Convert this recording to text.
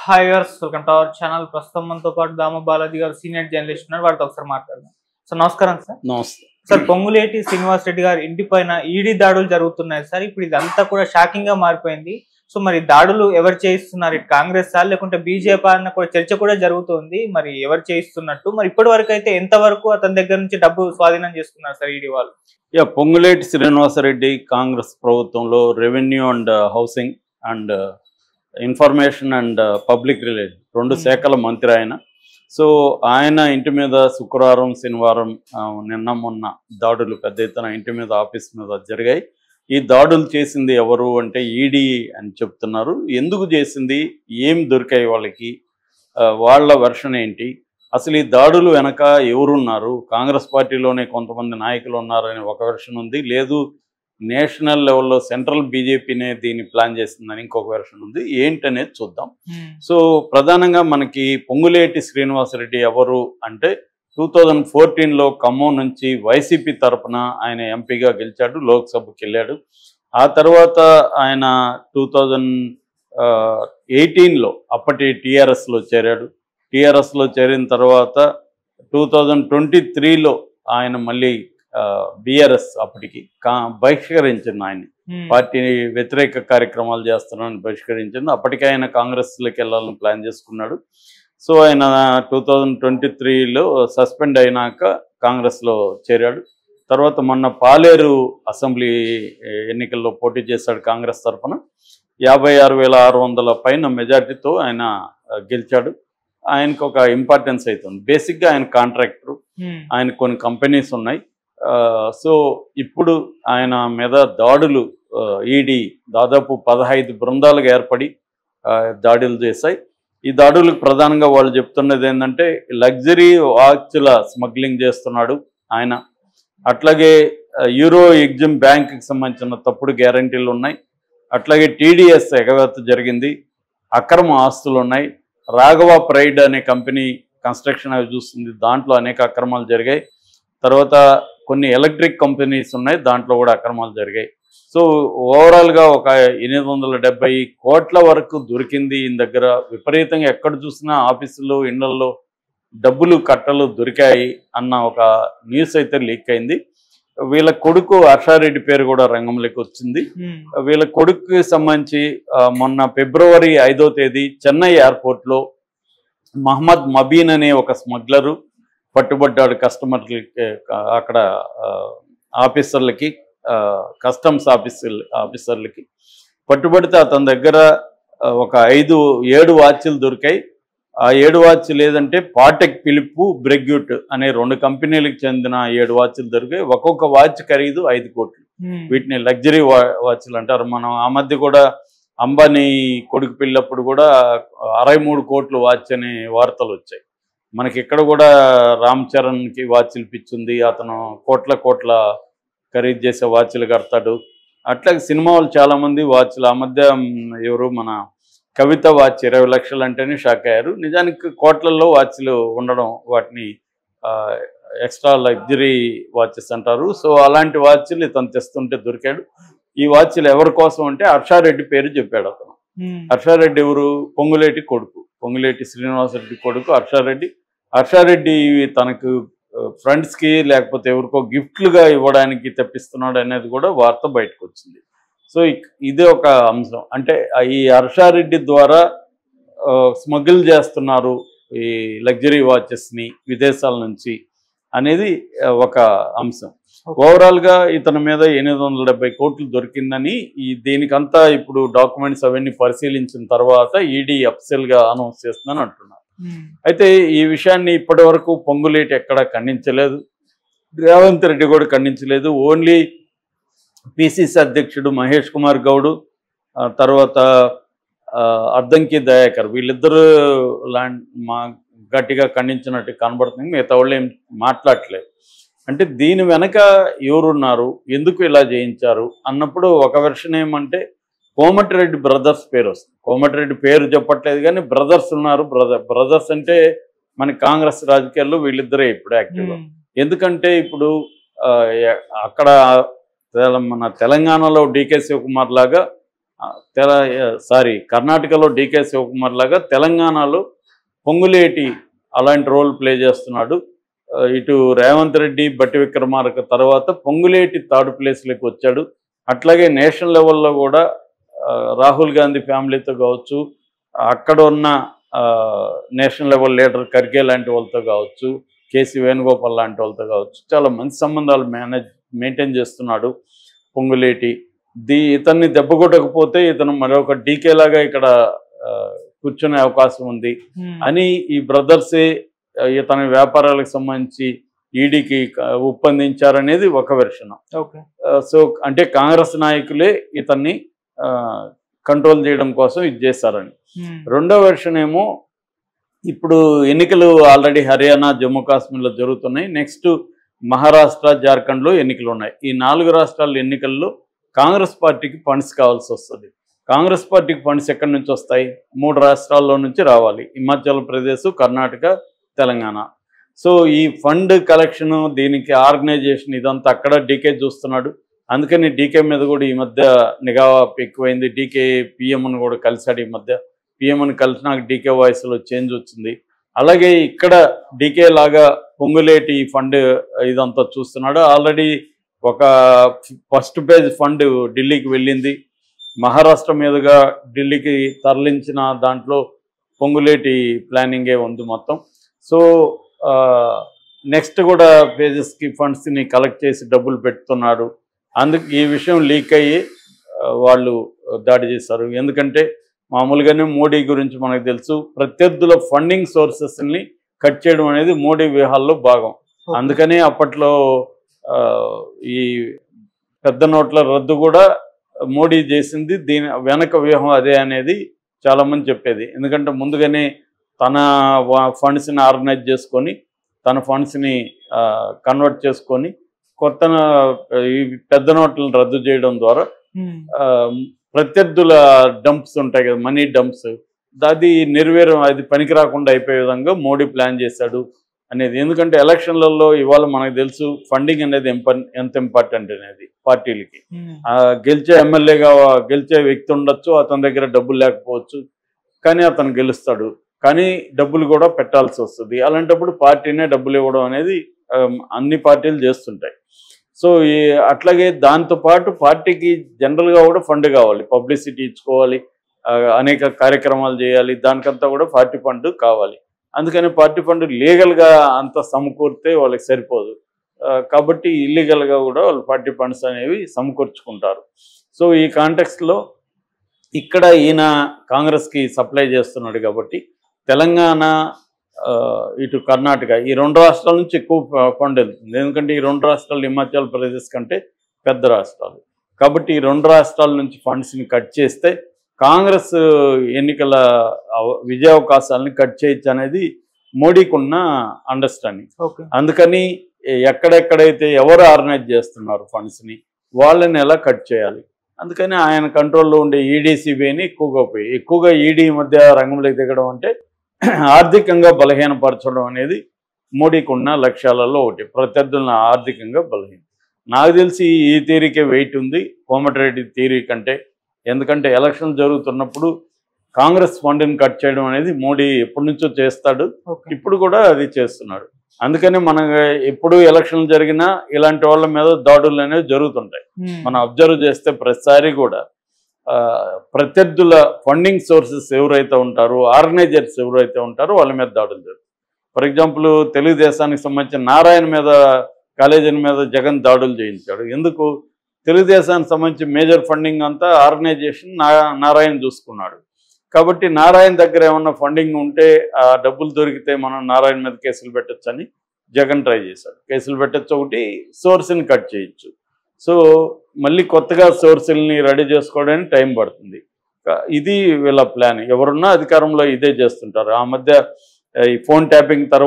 Hi viewers, welcome to our channel. ప్రస్తుతం మనతో పాటు దామ బాలాజీ గారు సీనియర్ జర్నలిస్ట్ ఉన్నారు. వారితో ఒకసారి మాట్లాడదాం. సార్ నమస్కారం. నమస్తే సార్, పొంగులేటి శ్రీనివాస్ రెడ్డి గారి ఇంటి పైన ఈడీ దాడులు జరుగుతున్నాయి సార్. ఇప్పుడు ఇదంతా కూడా షాకింగ్ గా మారిపోయింది. సో మరి దాడులు ఎవరు చేయిస్తున్నారు? ఇటు కాంగ్రెస్ సార్ లేకుంటే బీజేపీ అన్న కూడా చర్చ కూడా జరుగుతుంది. మరి ఎవరు చేయిస్తున్నట్టు, మరి ఇప్పటి వరకు అయితే ఎంత వరకు అతని దగ్గర నుంచి డబ్బు స్వాధీనం చేసుకున్నారు సార్ ఈడీ వాళ్ళు? పొంగులేటి శ్రీనివాసరెడ్డి కాంగ్రెస్ ప్రభుత్వంలో revenue and housing and information and public relation రెండు శాఖల మంత్రి ఆయన. సో ఆయన ఇంటి మీద శుక్రవారం శనివారం నిన్న మొన్న దాడులు పెద్ద ఎత్తున ఇంటి మీద ఆఫీస్ మీద జరిగాయి. ఈ దాడులు చేసింది ఎవరు అంటే ఈడీ అని చెప్తున్నారు. ఎందుకు చేసింది, ఏం దొరికాయి వాళ్ళకి, వాళ్ళ వెర్షన్ ఏంటి, అసలు ఈ దాడులు వెనక ఎవరున్నారు, కాంగ్రెస్ పార్టీలోనే కొంతమంది నాయకులు ఉన్నారని ఒక వెర్షన్ ఉంది, లేదు నేషనల్ లెవెల్లో సెంట్రల్ బీజేపీనే దీన్ని ప్లాన్ చేసిందని ఇంకొక వెర్షన్ ఉంది. ఏంటనేది చూద్దాం. సో ప్రధానంగా మనకి పొంగులేటి శ్రీనివాసరెడ్డి ఎవరు అంటే 2014లో ఖమ్మం నుంచి వైసీపీ తరఫున ఆయన ఎంపీగా గెలిచాడు, లోక్సభకి వెళ్ళాడు. ఆ తర్వాత ఆయన 2018లో అప్పటి టీఆర్ఎస్లో చేరాడు. టీఆర్ఎస్లో చేరిన తర్వాత 2023లో ఆయన మళ్ళీ బీఆర్ఎస్ అప్పటికి బహిష్కరించింది. ఆయన పార్టీ వ్యతిరేక కార్యక్రమాలు చేస్తున్నారని బహిష్కరించింది. అప్పటికే ఆయన కాంగ్రెస్లోకి వెళ్ళాలని ప్లాన్ చేసుకున్నాడు. సో ఆయన 2023లో సస్పెండ్ అయినాక కాంగ్రెస్లో చేరాడు. తర్వాత మొన్న పాలేరు అసెంబ్లీ ఎన్నికల్లో పోటీ చేశాడు కాంగ్రెస్ తరఫున. 56,600 పైన మెజార్టీతో ఆయన గెలిచాడు. ఆయనకు ఒక ఇంపార్టెన్స్ అవుతుంది. బేసిక్గా ఆయన కాంట్రాక్టర్, ఆయన కొన్ని కంపెనీస్ ఉన్నాయి. సో ఇప్పుడు ఆయన మీద దాడులు ఈడీ దాదాపు 15 బృందాలుగా ఏర్పడి దాడులు చేశాయి. ఈ దాడులకు ప్రధానంగా వాళ్ళు చెప్తున్నది ఏంటంటే లగ్జరీ వాచ్ల స్మగ్లింగ్ చేస్తున్నాడు ఆయన. అట్లాగే యూరో ఎగ్జిమ్ బ్యాంక్కి సంబంధించిన తప్పుడు గ్యారంటీలు ఉన్నాయి. అట్లాగే టీడీఎస్ ఎగవేత జరిగింది, అక్రమ ఆస్తులు ఉన్నాయి. రాఘవ ప్రైడ్ అనే కంపెనీ కన్స్ట్రక్షన్ అవి చూస్తుంది, దాంట్లో అనేక అక్రమాలు జరిగాయి. తర్వాత కొన్ని ఎలక్ట్రిక్ కంపెనీస్ ఉన్నాయి, దాంట్లో కూడా అక్రమాలు జరిగాయి. సో ఓవరాల్గా ఒక 870 కోట్ల వరకు దొరికింది ఈయన దగ్గర. విపరీతంగా ఎక్కడ చూసినా ఆఫీసుల్లో ఇళ్లలో డబ్బులు కట్టలు దొరికాయి అన్న ఒక న్యూస్ అయితే లీక్ అయింది. వీళ్ళ కొడుకు హర్షారెడ్డి పేరు కూడా రంగంలోకి వచ్చింది. వీళ్ళ కొడుకుకి సంబంధించి మొన్న ఫిబ్రవరి 5వ తేదీ చెన్నై ఎయిర్పోర్ట్లో మహమ్మద్ మబీన్ అనే ఒక స్మగ్లరు పట్టుబడ్డాడు. కస్టమర్లకి అక్కడ ఆఫీసర్లకి, కస్టమ్స్ ఆఫీసర్లకి పట్టుబడితే అతని దగ్గర ఒక 7 వాచ్లు దొరికాయి. ఆ 7 వాచ్లు లేదంటే పాటెక్ పిలుపు బ్రెగ్యూట్ అనే 2 కంపెనీలకు చెందిన 7 వాచ్లు దొరికాయి. ఒక్కొక్క వాచ్ ఖరీదు 5 కోట్లు. వీటిని లగ్జరీ వాచ్లు అంటారు. మనం ఆ మధ్య కూడా అంబానీ కొడుకు పెళ్ళప్పుడు కూడా 63 కోట్లు వాచ్ అనే వార్తలు వచ్చాయి. మనకి ఇక్కడ కూడా రామ్ చరణ్కి వాచ్లు పిచ్చుంది, అతను కోట్ల ఖరీదు చేసే వాచ్లు కడతాడు. అట్లాగే సినిమా వాళ్ళు చాలామంది వాచ్లు, ఆ మధ్య ఎవరు మన కవిత వాచ్ 20 లక్షలు అంటేనే షాక్ అయ్యారు. నిజానికి కోట్లలో వాచ్లు ఉండడం, వాటిని ఎక్స్ట్రా లగ్జరీ వాచెస్ అంటారు. సో అలాంటి వాచ్లు ఇతను తెస్తుంటే దొరికాడు. ఈ వాచ్లు ఎవరి కోసం అంటే హర్షారెడ్డి పేరు చెప్పాడు అతను. హర్షారెడ్డి ఎవరు? పొంగులేటి కొడుకు, పొంగులేటి శ్రీనివాసరెడ్డి కొడుకు హర్షారెడ్డి. హర్షారెడ్డి తనకు ఫ్రెండ్స్కి లేకపోతే ఎవరికో గిఫ్ట్లుగా ఇవ్వడానికి తెప్పిస్తున్నాడు అనేది కూడా వార్త బయటకు వచ్చింది. సో ఇదే ఒక అంశం. అంటే ఈ హర్షారెడ్డి ద్వారా స్మగిల్ చేస్తున్నారు ఈ లగ్జరీ వాచెస్ని విదేశాల నుంచి అనేది ఒక అంశం. ఓవరాల్గా ఇతని మీద 870 కోట్లు దొరికిందని దీనికంతా ఇప్పుడు డాక్యుమెంట్స్ అవన్నీ పరిశీలించిన తర్వాత ఈడీ అఫీషియల్గా అనౌన్స్ చేస్తుందని అంటున్నారు. అయితే ఈ విషయాన్ని ఇప్పటి వరకు పొంగులేటి ఎక్కడా ఖండించలేదు, రేవంత్ రెడ్డి కూడా ఖండించలేదు. ఓన్లీ పిసిసి అధ్యక్షుడు మహేష్ కుమార్ గౌడ్, తర్వాత అద్దంకి దయాకర్, వీళ్ళిద్దరూ గట్టిగా ఖండించినట్టు కనబడుతుంది. మిగతా వాళ్ళు ఏం మాట్లాడట్లేదు. అంటే దీని వెనక ఎవరున్నారు, ఎందుకు ఇలా చేయించారు అన్నప్పుడు ఒక వెర్షన్ ఏమంటే కోమటిరెడ్డి బ్రదర్స్ పేరు వస్తుంది. కోమటిరెడ్డి పేరు చెప్పట్లేదు కానీ బ్రదర్స్ ఉన్నారు. బ్రదర్స్ అంటే మన కాంగ్రెస్ రాజకీయాల్లో వీళ్ళిద్దరే ఇప్పుడు యాక్టివ్గా. ఎందుకంటే ఇప్పుడు అక్కడ మన తెలంగాణలో డీకే శివకుమార్ లాగా కర్ణాటకలో డీకే శివకుమార్ లాగా తెలంగాణలో పొంగులేటి అలాంటి రోల్ ప్లే చేస్తున్నాడు. ఇటు రేవంత్ రెడ్డి, బట్టి విక్రమార్క తర్వాత పొంగులేటి థర్డ్ ప్లేస్లోకి వచ్చాడు. అట్లాగే నేషనల్ లెవెల్లో కూడా రాహుల్ గాంధీ ఫ్యామిలీతో కావచ్చు, అక్కడ ఉన్న నేషనల్ లెవెల్ లీడర్ ఖర్గే లాంటి వాళ్ళతో కావచ్చు, కేసీ వేణుగోపాల్ లాంటి వాళ్ళతో కావచ్చు, చాలా మంచి సంబంధాలు మెయింటైన్ చేస్తున్నాడు పొంగులేటి. ఇతన్ని దెబ్బ కొట్టకపోతే ఇతను మరొక డీకే లాగా ఇక్కడ కూర్చునే అవకాశం ఉంది అని ఈ బ్రదర్సే ఇతని వ్యాపారాలకు సంబంధించి ఈడీకి ఒప్పందించారనేది ఒక వెర్షన్. సో అంటే కాంగ్రెస్ నాయకులే ఇతన్ని కంట్రోల్ చేయడం కోసం ఇది చేశారని. రెండో వెర్షన్ ఏమో ఇప్పుడు ఎన్నికలు ఆల్రెడీ హర్యానా, జమ్మూ కాశ్మీర్లో జరుగుతున్నాయి. నెక్స్ట్ మహారాష్ట్ర, జార్ఖండ్లో ఎన్నికలు ఉన్నాయి. ఈ 4 రాష్ట్రాల ఎన్నికల్లో కాంగ్రెస్ పార్టీకి ఫండ్స్ కావాల్సి వస్తుంది. కాంగ్రెస్ పార్టీకి ఫండ్స్ ఎక్కడి నుంచి వస్తాయి? 3 రాష్ట్రాల్లో నుంచి రావాలి, హిమాచల్ ప్రదేశ్, కర్ణాటక, తెలంగాణ. సో ఈ ఫండ్ కలెక్షన్, దీనికి ఆర్గనైజేషన్ ఇదంతా అక్కడ డీకే చూస్తున్నాడు. అందుకని డీకే మీద కూడా ఈ మధ్య నిఘా ఎక్కువైంది. డీకే పిఎంను కూడా కలిశాడు. ఈ మధ్య పిఎంను కలిసినాక డీకే వాయిస్లో చేంజ్ వచ్చింది. అలాగే ఇక్కడ డీకే లాగా పొంగులేటి ఫండ్ ఇదంతా చూస్తున్నాడు. ఆల్రెడీ ఒక ఫస్ట్ పేజ్ ఫండ్ ఢిల్లీకి వెళ్ళింది. మహారాష్ట్ర మీదుగా ఢిల్లీకి తరలించిన దాంట్లో పొంగులేటి ప్లానింగే ఉంది మొత్తం. సో నెక్స్ట్ కూడా పేజెస్కి ఫండ్స్ని కలెక్ట్ చేసి డబ్బులు పెడుతున్నాడు. అందుకు ఈ విషయం లీక్ అయ్యి వాళ్ళు దాడి చేశారు. ఎందుకంటే మామూలుగానే మోడీ గురించి మనకు తెలుసు, ప్రత్యర్థుల ఫండింగ్ సోర్సెస్ని కట్ చేయడం అనేది మోడీ వ్యూహాల్లో భాగం. అందుకని అప్పట్లో ఈ పెద్ద నోట్ల రద్దు కూడా మోడీ చేసింది. దీని వెనక వ్యూహం అదే అనేది చాలామంది చెప్పేది. ఎందుకంటే ముందుగానే తన ఫండ్స్ని ఆర్గనైజ్ చేసుకొని, తన ఫండ్స్ని కన్వర్ట్ చేసుకొని కొత్త ఈ పెద్ద నోట్లను రద్దు చేయడం ద్వారా ప్రత్యర్థుల డంప్స్ ఉంటాయి కదా, మనీ డంప్స్, అది నెరవేరం, అది పనికి రాకుండా అయిపోయే విధంగా మోడీ ప్లాన్ చేశాడు అనేది. ఎందుకంటే ఎలక్షన్లలో ఇవాళ మనకు తెలుసు ఫండింగ్ అనేది ఎంత ఇంపార్టెంట్ అనేది పార్టీలకి. గెలిచే ఎమ్మెల్యేగా గెలిచే వ్యక్తి ఉండొచ్చు, అతని దగ్గర డబ్బులు లేకపోవచ్చు, కానీ అతను గెలుస్తాడు. కానీ డబ్బులు కూడా పెట్టాల్సి వస్తుంది. అలాంటప్పుడు పార్టీనే డబ్బులు ఇవ్వడం అనేది అన్ని పార్టీలు చేస్తుంటాయి. సో అట్లాగే దాంతోపాటు పార్టీకి జనరల్గా కూడా ఫండ్ కావాలి, పబ్లిసిటీ ఇచ్చుకోవాలి, అనేక కార్యక్రమాలు చేయాలి, దానికంతా కూడా పార్టీ ఫండ్ కావాలి. అందుకని పార్టీ ఫండ్ లీగల్గా అంత సమకూరితే వాళ్ళకి సరిపోదు. కాబట్టి ఇల్లీగల్గా కూడా వాళ్ళు పార్టీ ఫండ్స్ అనేవి సమకూర్చుకుంటారు. సో ఈ కాంటెక్స్ట్లో ఇక్కడ ఈయన కాంగ్రెస్కి సప్లై చేస్తున్నాడు కాబట్టి తెలంగాణ, ఇటు కర్ణాటక, ఈ 2 రాష్ట్రాల నుంచి ఎక్కువ ఫండ్ వెళ్తుంది. ఎందుకంటే ఈ 2 రాష్ట్రాలు హిమాచల్ ప్రదేశ్ కంటే పెద్ద రాష్ట్రాలు కాబట్టి ఈ 2 రాష్ట్రాల నుంచి ఫండ్స్ని కట్ చేస్తే కాంగ్రెస్ ఎన్నికల విజయావకాశాలని కట్ చేయొచ్చు అనేది మోడీకి ఉన్న అండర్స్టాండింగ్. అందుకని ఎక్కడెక్కడైతే ఎవరు ఆర్గనైజ్ చేస్తున్నారు ఫండ్స్ని వాళ్ళని ఎలా కట్ చేయాలి, అందుకని ఆయన కంట్రోల్లో ఉండే ఈడీ, సిబిఐని ఎక్కువగా ఈడీ మధ్య రంగంలోకి దిగడం అంటే ఆర్థికంగా బలహీనపరచడం అనేది మోడీకి ఉన్న లక్ష్యాలలో ఒకటి, ప్రత్యర్థులను ఆర్థికంగా బలహీన. నాకు తెలిసి ఈ థియరీకే వెయిట్ ఉంది కోమటిరెడ్డి థియరీ కంటే. ఎందుకంటే ఎలక్షన్ జరుగుతున్నప్పుడు కాంగ్రెస్ ఫండ్ని కట్ చేయడం అనేది మోడీ ఎప్పటి నుంచో చేస్తాడు, ఇప్పుడు కూడా అది చేస్తున్నాడు. అందుకని మన ఎప్పుడు ఎలక్షన్లు జరిగినా ఇలాంటి వాళ్ళ మీద దాడులు అనేవి జరుగుతుంటాయి. మనం అబ్జర్వ్ చేస్తే ప్రతిసారి కూడా ప్రత్యర్థుల ఫండింగ్ సోర్సెస్ ఎవరైతే ఉంటారో, ఆర్గనైజర్స్ ఎవరైతే ఉంటారో వాళ్ళ మీద దాడులు జరుగుతాయి. ఫర్ ఎగ్జాంపుల్ తెలుగుదేశానికి సంబంధించిన నారాయణ మీద, కాలేజీల మీద జగన్ దాడులు చేయించాడు. ఎందుకు? తెలుగుదేశానికి సంబంధించి మేజర్ ఫండింగ్ అంతా ఆర్గనైజేషన్ నారాయణ చూసుకున్నాడు. కాబట్టి నారాయణ దగ్గర ఏమన్నా ఫండింగ్ ఉంటే ఆ డబ్బులు దొరికితే మనం నారాయణ మీద కేసులు పెట్టచ్చు అని జగన్ ట్రై చేశాడు. కేసులు పెట్టచ్చు, ఒకటి సోర్స్ని కట్ చేయొచ్చు. సో మళ్ళీ కొత్తగా సోర్సుల్ని రెడీ చేసుకోవడానికి టైం పడుతుంది. ఇది వీళ్ళ ప్లాన్. ఎవరున్నా అధికారంలో ఇదే చేస్తుంటారు. ఆ మధ్య ఈ ఫోన్ ట్యాపింగ్ తర్వాత